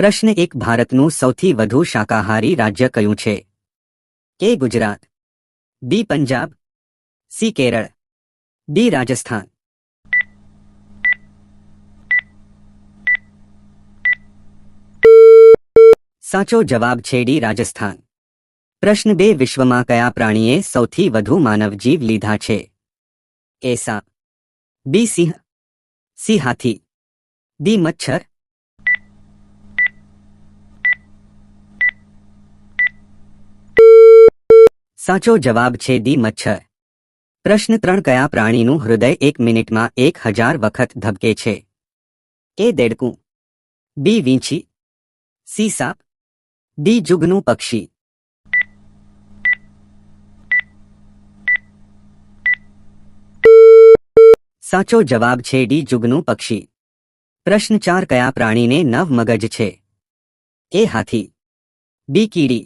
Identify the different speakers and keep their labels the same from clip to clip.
Speaker 1: પ્રશ્ન 1 ભારતનું સૌથી વધુ શાકાહારી રાજ્ય કયું છે? એ ગુજરાત, બી પંજાબ, સી કેરળ, ડી રાજસ્થાન. સાચો જવાબ છે ડી રાજસ્થાન. પ્રશ્ન 2 વિશ્વમાં કયા પ્રાણીએ સૌથી વધુ માનવજીવ લીધા છે? એ સાપ, બી સિંહ, સી હાથી, ડી મચ્છર. સાચો જવાબ છે ડી મચ્છર. પ્રશ્ન 3 કયા પ્રાણીનું હૃદય 1 મિનિટમાં 1000 વખત ધબકે છે? એ દેડકું, બી વીંછી, સી સાપ, ડી જુગનું પક્ષી. સાચો જવાબ છે ડી જુગનું પક્ષી. પ્રશ્ન 4 કયા પ્રાણીને 9 મગજ છે? એ હાથી, બી કીડી,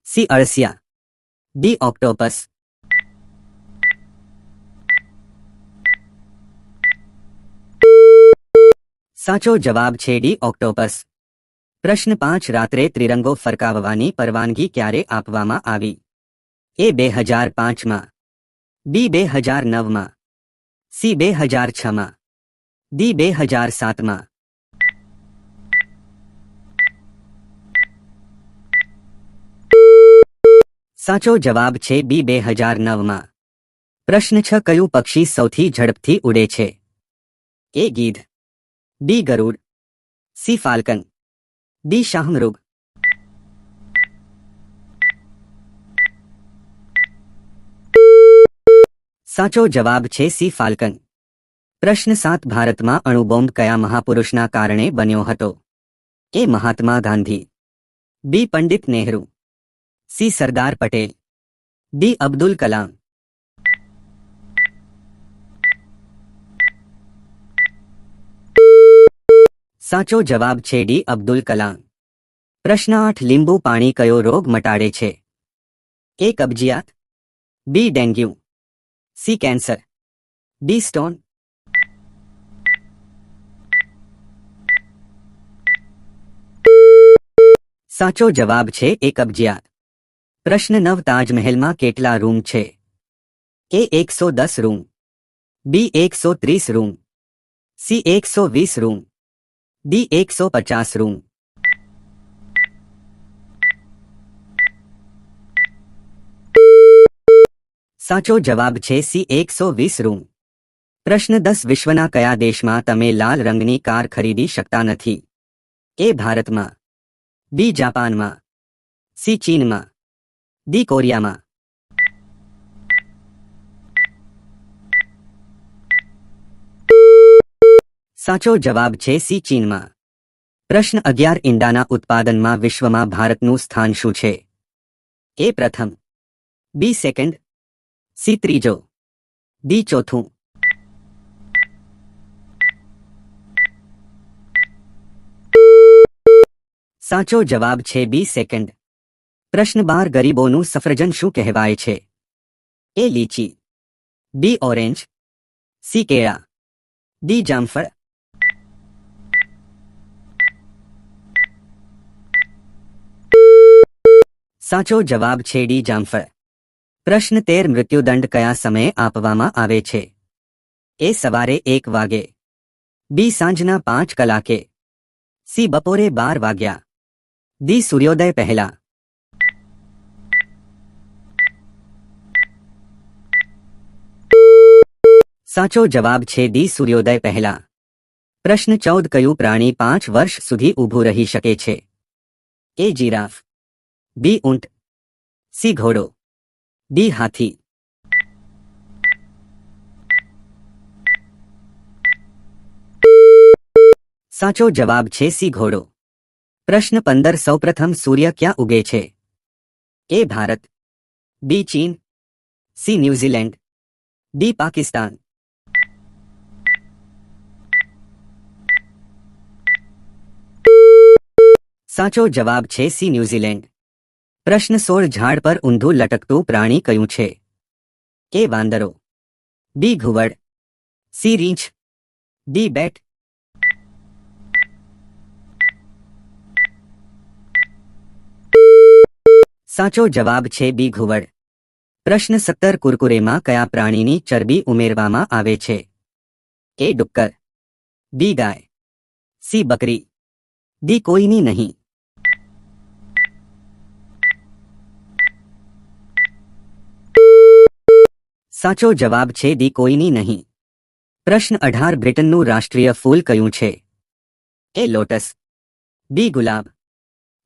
Speaker 1: સી અળસિયા, ડી ઓક્ટોપસ. સાચો જવાબ છે ડી ઓક્ટોપસ. પ્રશ્ન 5 રાત્રે ત્રિરંગો ફરકાવવાની પરવાનગી ક્યારે આપવામાં આવી? એ 2005માં, બી 2009માં, સી 2006માં, ડી 2007માં. સાચો જવાબ છે બી 2009માં. પ્રશ્ન 6 કયું પક્ષી સૌથી ઝડપથી ઉડે છે? એ ગીધ, બી ગરુડ, સી ફાલ્કન, ડી શાહમૃગ. સાચો જવાબ છે સી ફાલ્કન. પ્રશ્ન 7 ભારતમાં અણુબોમ્બ કયા મહાપુરુષના કારણે બન્યો હતો? એ મહાત્મા ગાંધી, બી પંડિત નહેરુ, સી સરદાર પટેલ, ડી અબ્દુલ કલામ. સાચો જવાબ છે ડી અબ્દુલ કલામ. પ્રશ્ન 8 લીંબુ પાણી કયો રોગ મટાડે છે? એ કબજિયાત, B dengue, C cancer, D stone. સાચો જવાબ છે એ કબજિયાત. પ્રશ્ન 9 તાજમહેલમાં કેટલા રૂમ છે? એ 110 રૂમ, બી 130 room, C 120 room, D 150 room. સાચો જવાબ છે સી 120 રૂમ. પ્રશ્ન 10 વિશ્વના કયા દેશમાં તમે લાલ રંગની કાર ખરીદી શકતા નથી? એ ભારતમાં, બી જાપાનમાં, સી ચીનમાં, ડી કોરિયામાં. સાચો જવાબ છે સી ચીનમાં. પ્રશ્ન 11 ઈંડાના ઉત્પાદનમાં વિશ્વમાં ભારતનું સ્થાન શું છે? એ પ્રથમ, બી સેકન્ડ, સી ત્રીજો, ડી ચોથું. સાચો જવાબ છે બી સેકન્ડ. પ્રશ્ન 12 ગરીબોનું સફરજન શું કહેવાય છે? એ લીચી, બી ઓરેન્જ, સી કેળા, ડી જામફળ. સાચો જવાબ છે ડી જામફળ. પ્રશ્ન 13 મૃત્યુદંડ કયા સમયે આપવામાં આવે છે? એ સવારે 1 વાગે, બી સાંજના 5 કલાકે, સી બપોરે 12 વાગ્યા, ડી સૂર્યોદય પહેલા. સાચો જવાબ છે ડી સૂર્યોદય પહેલા. પ્રશ્ન 14 કયું પ્રાણી 5 વર્ષ સુધી ઊભું રહી શકે છે? એ જીરાફ, બી ઊંટ, સી ઘોડો, ડી હાથી. સાચો જવાબ છે સી ઘોડો. પ્રશ્ન 15 સૌપ્રથમ સૂર્ય ક્યાં ઉગે છે? એ ભારત, બી ચીન, સી ન્યૂઝીલેન્ડ, ડી પાકિસ્તાન. સાચો જવાબ છે સી ન્યૂઝીલેન્ડ. પ્રશ્ન 16 ઝાડ પર ઊંધું લટકતું પ્રાણી કયું છે? એ વાંદરો, બી ઘુવડ, સી રીંછ, ડી બેટ. સાચો જવાબ છે બી ઘુવડ. પ્રશ્ન 17 કુરકુરેમાં કયા પ્રાણીની ચરબી ઉમેરવામાં આવે છે? એ ડુક્કર, બી ગાય, સી બકરી, ડી કોઈની નહીં. સાચો જવાબ છે ડી કોઈની નહીં. પ્રશ્ન 18 બ્રિટનનું રાષ્ટ્રીય ફૂલ કયું છે? એ લોટસ, બી ગુલાબ,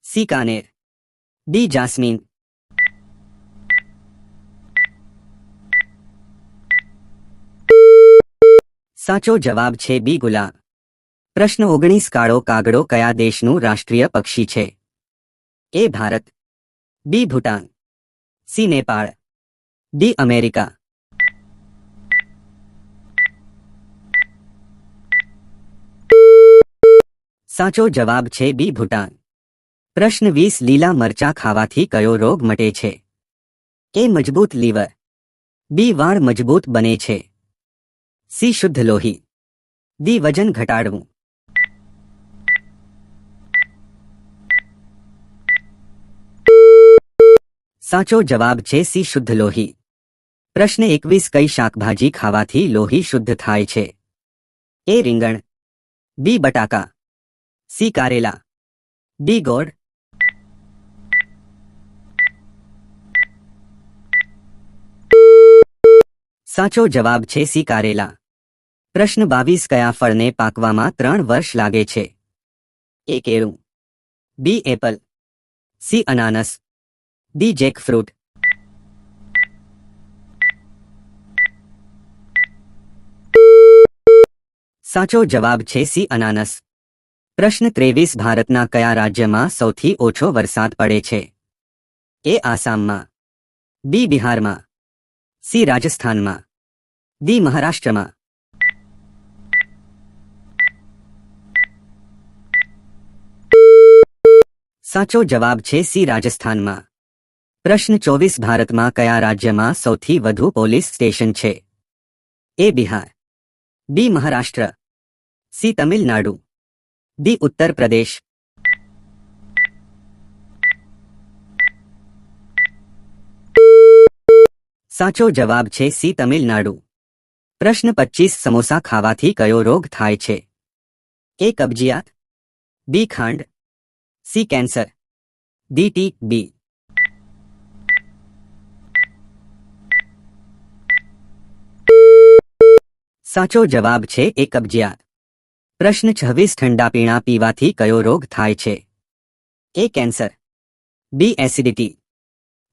Speaker 1: સી કાનેર, ડી જાસ્મીન. સાચો જવાબ છે બી ગુલાબ. પ્રશ્ન 19 કાળો કાગડો કયા દેશનું રાષ્ટ્રીય પક્ષી છે? A Bharat, B Bhutan, C Nepal, D America. સાચો જવાબ છે બી ભૂટાન. પ્રશ્ન 20 લીલા મરચાં ખાવાથી કયો રોગ મટે છે? એ મજબૂત લીવર, બી વાળ મજબૂત બને છે, સી શુદ્ધ લોહી, ડી વજન ઘટાડવું. સાચો જવાબ છે સી શુદ્ધ લોહી. પ્રશ્ન 21 કઈ શાકભાજી ખાવાથી લોહી શુદ્ધ થાય છે? એ રીંગણ, બી બટાકા, સી કારેલા, ડી ગોળ. સાચો જવાબ છે સી કારેલા. પ્રશ્ન 22 કયા ફળને પાકવામાં 3 વર્ષ લાગે છે? એ કેળું, બી એપલ, સી અનાનસ, ડી જેકફ્રૂટ. સાચો જવાબ છે સી અનાનસ. પ્રશ્ન 23 ભારતના કયા રાજ્યમાં સૌથી ઓછો વરસાદ પડે છે? એ આસામમાં, બી બિહારમાં, સી રાજસ્થાનમાં, ડી મહારાષ્ટ્રમાં. સાચો જવાબ છે સી રાજસ્થાનમાં. પ્રશ્ન 24 ભારતમાં કયા રાજ્યમાં સૌથી વધુ પોલીસ સ્ટેશન છે? એ બિહાર, બી મહારાષ્ટ્ર, સી તમિલનાડુ, ડી ઉત્તર પ્રદેશ. સાચો જવાબ છે સી તમિલનાડુ. પ્રશ્ન 25 સમોસા ખાવાથી કયો રોગ થાય છે? એ કબજિયાત, બી ખાંડ, સી કેન્સર, ડી ટી.બી. સાચો જવાબ છે એ કબજિયાત. પ્રશ્ન 26 ઠંડા પીણા પીવાથી કયો રોગ થાય છે? A cancer, B acidity,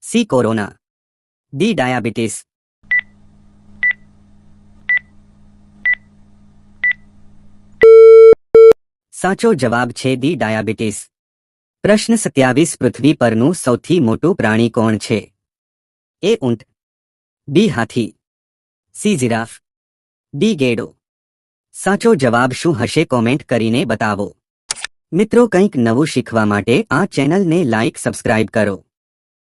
Speaker 1: C corona, D diabetes. સાચો જવાબ છે ડી ડાયાબિટીસ. પ્રશ્ન 27 પૃથ્વી પરનું સૌથી મોટું પ્રાણી કોણ છે? એ ઊંટ, બી હાથી, સી જીરાફ, ડી ગેડો. સાચો જવાબ શું હશે કોમેન્ટ કરીને બતાવો. મિત્રો કંઈક નવું શીખવા માટે આ ચેનલને લાઇક સબસ્ક્રાઇબ કરો.